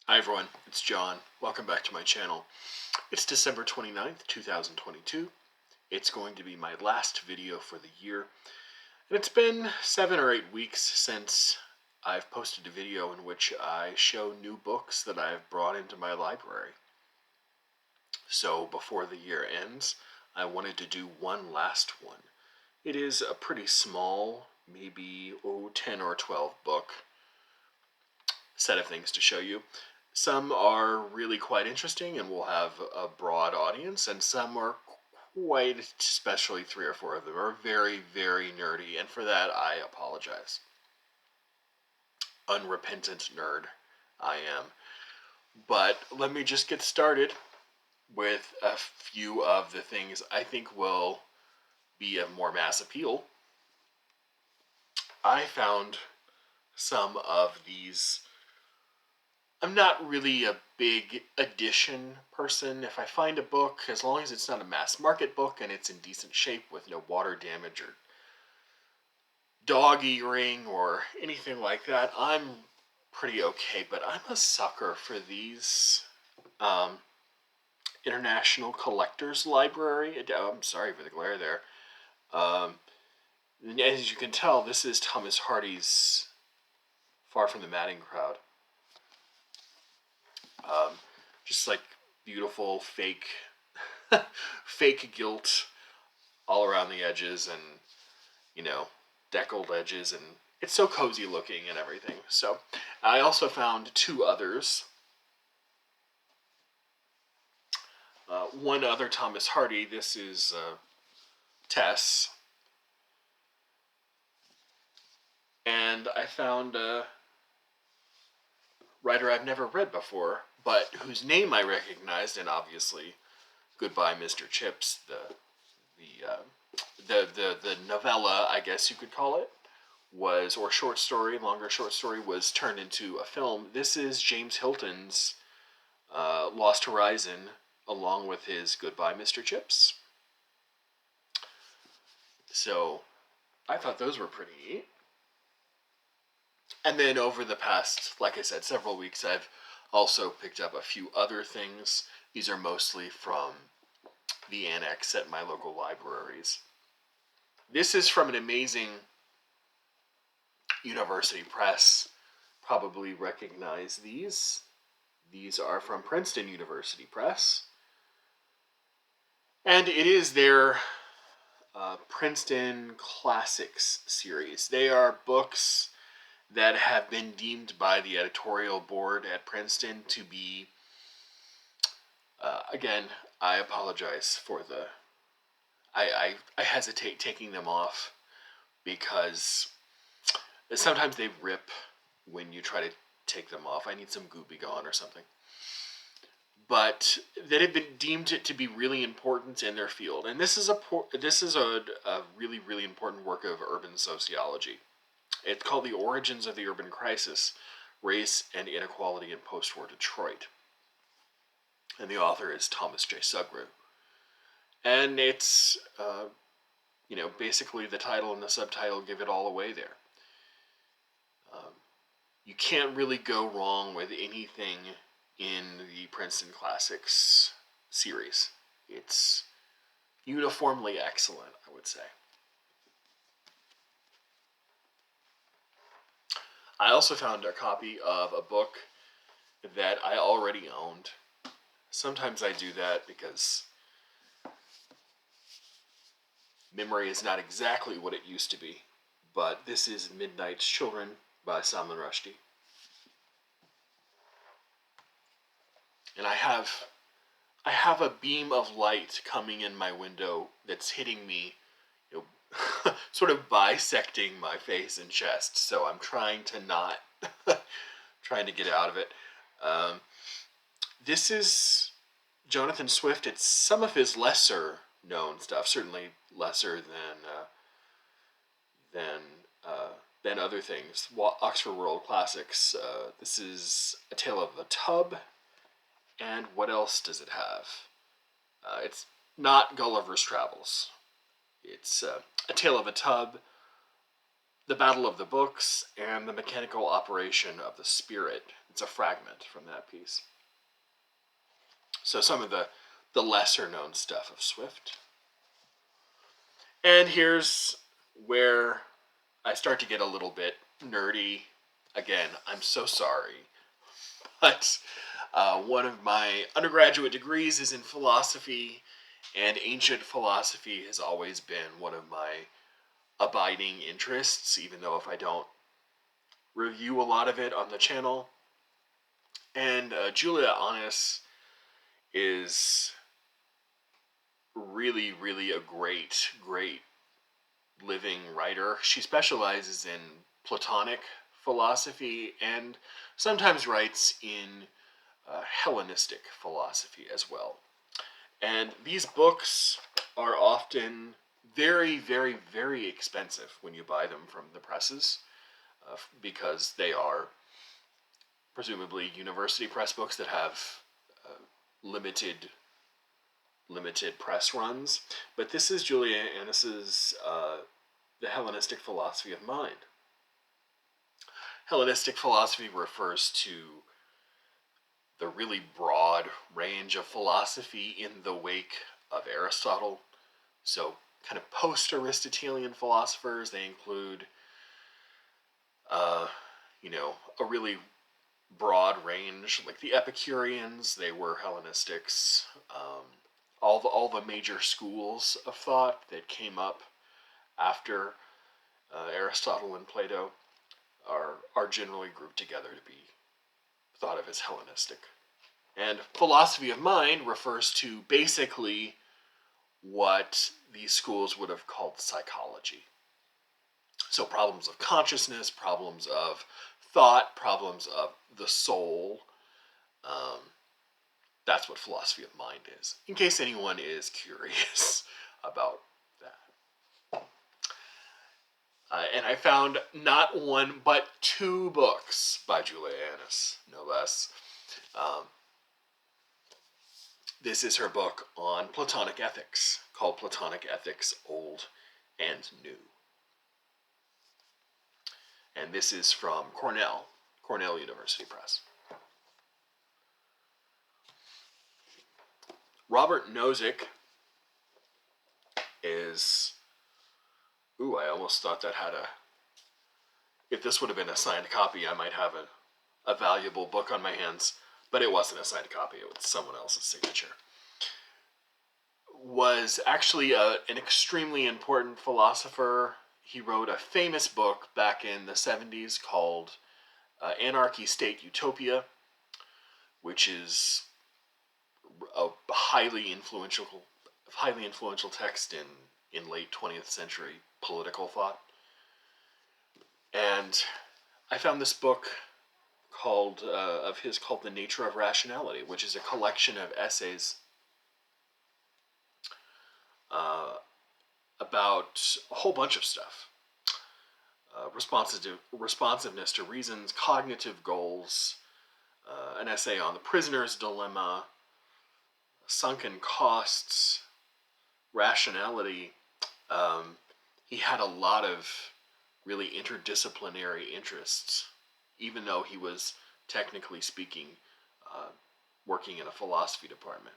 Hi everyone, it's John. Welcome back to my channel. It's December 29th, 2022. It's going to be my last video for the year. And it's been 7 or 8 weeks since I've posted a video in which I show new books that I've brought into my library. So before the year ends, I wanted to do one last one. It is a pretty small, maybe 10 or 12 book set of things to show you. Some are really quite interesting and will have a broad audience, and some are quite, especially 3 or 4 of them, are very, very nerdy, and for that I apologize. Unrepentant nerd I am. But let me just get started with a few of the things I think will be of more mass appeal. I found some of these. I'm not really a big edition person. If I find a book, as long as it's not a mass market book and it's in decent shape with no water damage or dog earring or anything like that, I'm pretty okay. But I'm a sucker for these International Collectors Library. I'm sorry for the glare there. As you can tell, this is Thomas Hardy's Far from the Madding Crowd. Just like beautiful fake fake gilt all around the edges, and deckled edges, and it's so cozy looking and everything. So I also found 2 others. One other Thomas Hardy. This is Tess, and I found a writer I've never read before, but whose name I recognized, and obviously, Goodbye, Mr. Chips, the novella, I guess you could call it, was, or short story, longer short story, was turned into a film. This is James Hilton's Lost Horizon, along with his Goodbye, Mr. Chips. So I thought those were pretty neat. And then over the past, like I said, several weeks, I've also picked up a few other things. These are mostly from the annex at my local libraries. This is from an amazing university press. Probably recognize these. These are from Princeton University Press. And it is their Princeton Classics series. They are books that have been deemed by the editorial board at Princeton to be, again, I apologize for the, I hesitate taking them off because sometimes they rip when you try to take them off. I need some Goopy Gone or something. But that have been deemed to be really important in their field. And this is a really, really important work of urban sociology. It's called The Origins of the Urban Crisis, Race and Inequality in Post-War Detroit. And the author is Thomas J. Sugrue. And it's, basically the title and the subtitle give it all away there. You can't really go wrong with anything in the Princeton Classics series. It's uniformly excellent, I would say. I also found a copy of a book that I already owned. Sometimes I do that because memory is not exactly what it used to be. But this is Midnight's Children by Salman Rushdie. And I have a beam of light coming in my window that's hitting me, sort of bisecting my face and chest. So I'm trying to not, trying to get out of it. This is Jonathan Swift. It's some of his lesser known stuff, certainly lesser than other things. Oxford World Classics. This is A Tale of a Tub. And what else does it have? It's not Gulliver's Travels. It's A Tale of a Tub, The Battle of the Books, and The Mechanical Operation of the Spirit. It's a fragment from that piece. So some of the lesser known stuff of Swift. And here's where I start to get a little bit nerdy. Again, I'm so sorry. But one of my undergraduate degrees is in philosophy, and ancient philosophy has always been one of my abiding interests, even though if I don't review a lot of it on the channel. And Julia Annis is really, really a great living writer. She specializes in Platonic philosophy and sometimes writes in Hellenistic philosophy as well. And these books are often very, very, very expensive when you buy them from the presses, because they are presumably university press books that have limited press runs. But this is Julia Annis's The Hellenistic Philosophy of Mind. Hellenistic philosophy refers to the really broad range of philosophy in the wake of Aristotle. So kind of post-Aristotelian philosophers, they include a really broad range, like the Epicureans. They were Hellenistics. All the major schools of thought that came up after Aristotle and Plato are generally grouped together to be thought of as Hellenistic. And philosophy of mind refers to basically what these schools would have called psychology. So problems of consciousness, problems of thought, problems of the soul. That's what philosophy of mind is, in case anyone is curious about that. And I found not one, but 2 books by Julia Annis, no less. This is her book on Platonic ethics, called Platonic Ethics, Old and New. And this is from Cornell University Press. Robert Nozick is... Ooh, I almost thought that had a... If this would have been a signed copy, I might have a valuable book on my hands. But it wasn't a signed copy. It was someone else's signature. Was actually an extremely important philosopher. He wrote a famous book back in the 70s called Anarchy, State, Utopia, which is a highly influential text in late 20th century political thought. And I found this book called The Nature of Rationality, which is a collection of essays about a whole bunch of stuff. Responsiveness to reasons, cognitive goals, an essay on the prisoner's dilemma, sunken costs, rationality. He had a lot of really interdisciplinary interests, even though he was, technically speaking, working in a philosophy department.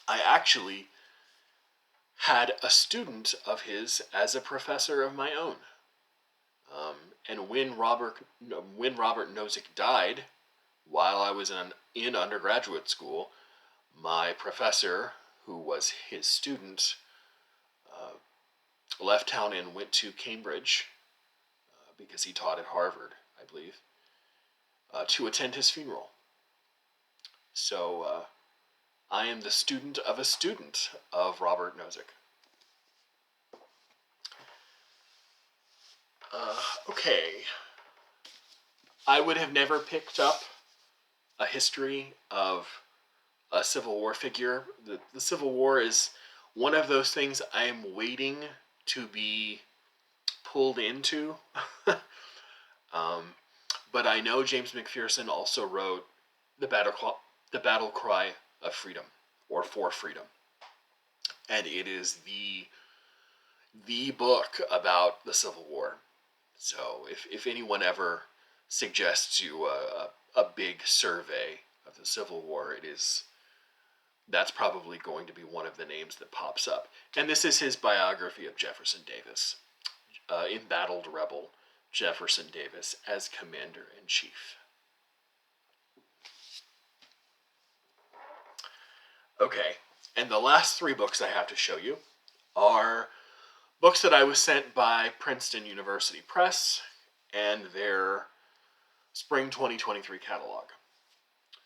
I actually had a student of his as a professor of my own. And when Robert Nozick died, while I was in undergraduate school, my professor, who was his student, left town and went to Cambridge, because he taught at Harvard, I believe, to attend his funeral. So I am the student of a student of Robert Nozick. Okay. I would have never picked up a history of a Civil War figure. The Civil War is one of those things I am waiting to be pulled into. But I know James McPherson also wrote the Battle Cry of Freedom, or For Freedom. And it is the book about the Civil War. So if anyone ever suggests you a big survey of the Civil War, that's probably going to be one of the names that pops up. And this is his biography of Jefferson Davis, embattled rebel Jefferson Davis as Commander-in-Chief. Okay, and the last three books I have to show you are books that I was sent by Princeton University Press and their spring 2023 catalog.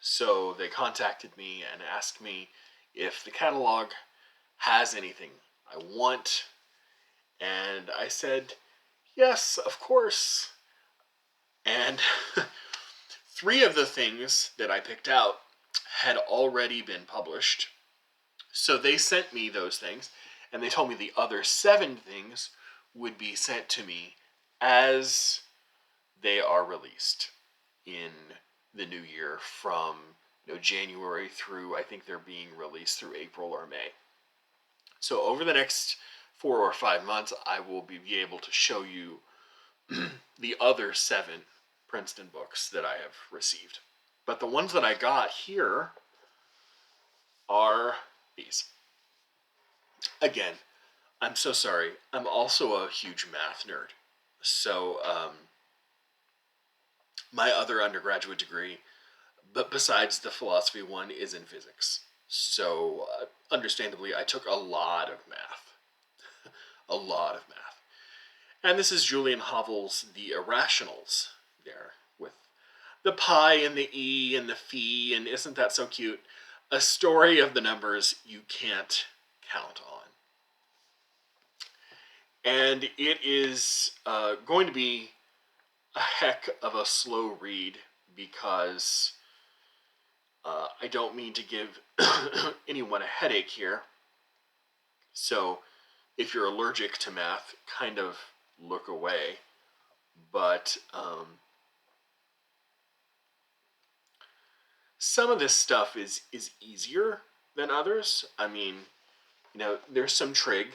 So they contacted me and asked me if the catalog has anything I want, and I said, yes, of course. And three of the things that I picked out had already been published. So they sent me those things, and they told me the other 7 things would be sent to me as they are released in the new year from January through, I think they're being released through April or May. So over the next 4 or 5 months, I will be able to show you the other 7 Princeton books that I have received. But the ones that I got here are these. Again, I'm so sorry. I'm also a huge math nerd. So my other undergraduate degree, but besides the philosophy one, is in physics. So understandably, I took a lot of math. A lot of math. And this is Julian Havel's The Irrationals there, with the pi and the e and the phi, and isn't that so cute? A story of the numbers you can't count on. And it is going to be a heck of a slow read because I don't mean to give anyone a headache here. So if you're allergic to math, kind of look away. But some of this stuff is easier than others. I mean, there's some trig,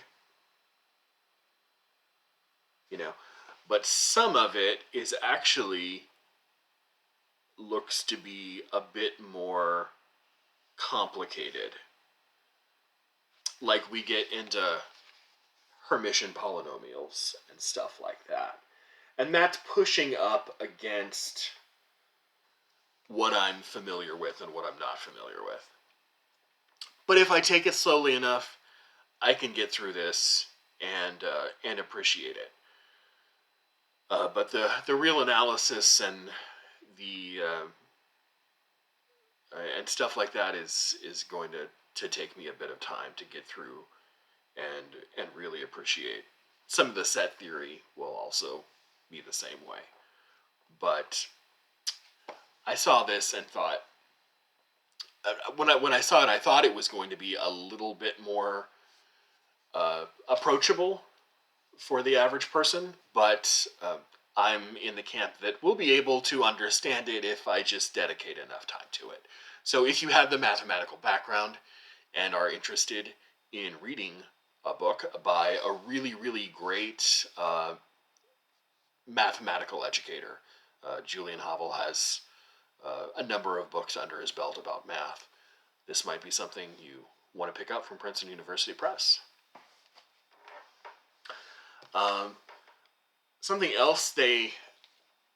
but some of it is actually looks to be a bit more complicated. Like we get into Hermitian polynomials and stuff like that. And that's pushing up against what I'm familiar with and what I'm not familiar with. But if I take it slowly enough, I can get through this and appreciate it. But the real analysis and the and stuff like that is going to take me a bit of time to get through and really appreciate. Some of the set theory will also be the same way. But I saw this and thought, when I saw it, I thought it was going to be a little bit more approachable for the average person, but I'm in the camp that will be able to understand it if I just dedicate enough time to it. So if you have the mathematical background and are interested in reading a book by a really, really great mathematical educator, Julian Havel has a number of books under his belt about math. This might be something you want to pick up from Princeton University Press. Something else they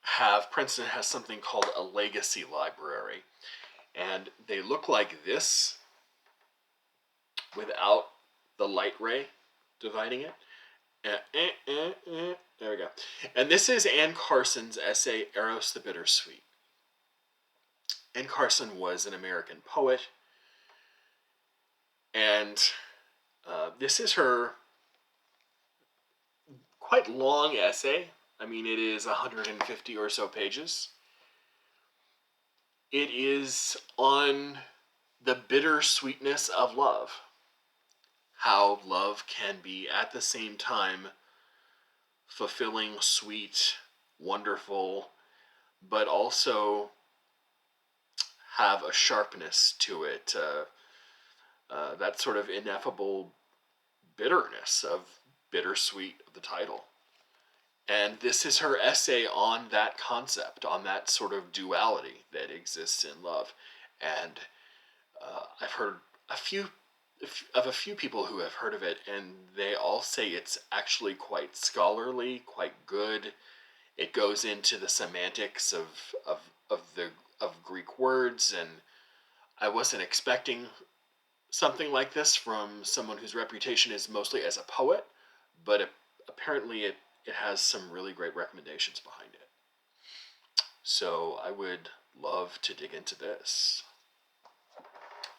have, Princeton has something called a legacy library. And they look like this without the light ray dividing it. There we go. And this is Anne Carson's essay, Eros the Bittersweet. Anne Carson was an American poet. And this is her quite long essay. I mean, it is 150 or so pages. It is on the bittersweetness of love. How love can be at the same time fulfilling, sweet, wonderful, but also have a sharpness to it. That sort of ineffable bitterness of bittersweet of the title. And this is her essay on that concept, on that sort of duality that exists in love. And I've heard a few people who have heard of it, and they all say it's actually quite scholarly, quite good. It goes into the semantics of Greek words, and I wasn't expecting something like this from someone whose reputation is mostly as a poet, but apparently it has some really great recommendations behind it. So I would love to dig into this.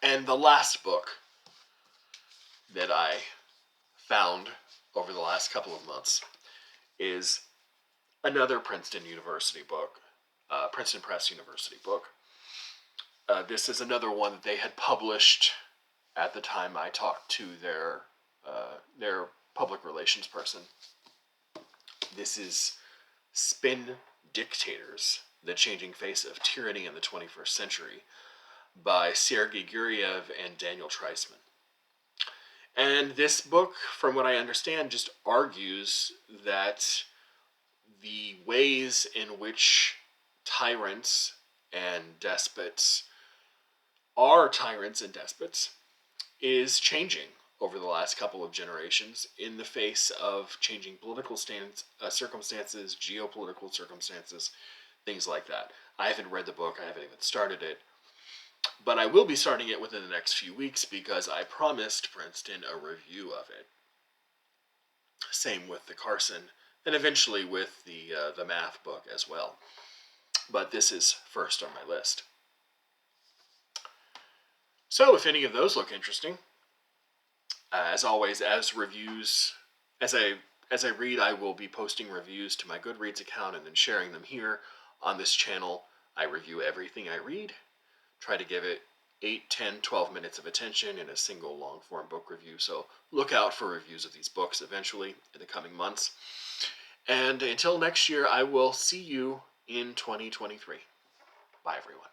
And the last book that I found over the last couple of months is another Princeton University book, Princeton Press University book. This is another one that they had published at the time I talked to their public relations person. This is Spin Dictators, The Changing Face of Tyranny in the 21st Century by Sergei Guriev and Daniel Treisman. And this book, from what I understand, just argues that the ways in which tyrants and despots are tyrants and despots is changing over the last couple of generations in the face of changing political circumstances, geopolitical circumstances, things like that. I haven't read the book, I haven't even started it, but I will be starting it within the next few weeks because I promised Princeton a review of it. Same with the Carson, and eventually with the math book as well. But this is first on my list. So if any of those look interesting, as always, as I read, I will be posting reviews to my Goodreads account and then sharing them here on this channel. I review everything I read, try to give it 8, 10, 12 minutes of attention in a single long-form book review. So look out for reviews of these books eventually in the coming months. And until next year, I will see you in 2023. Bye, everyone.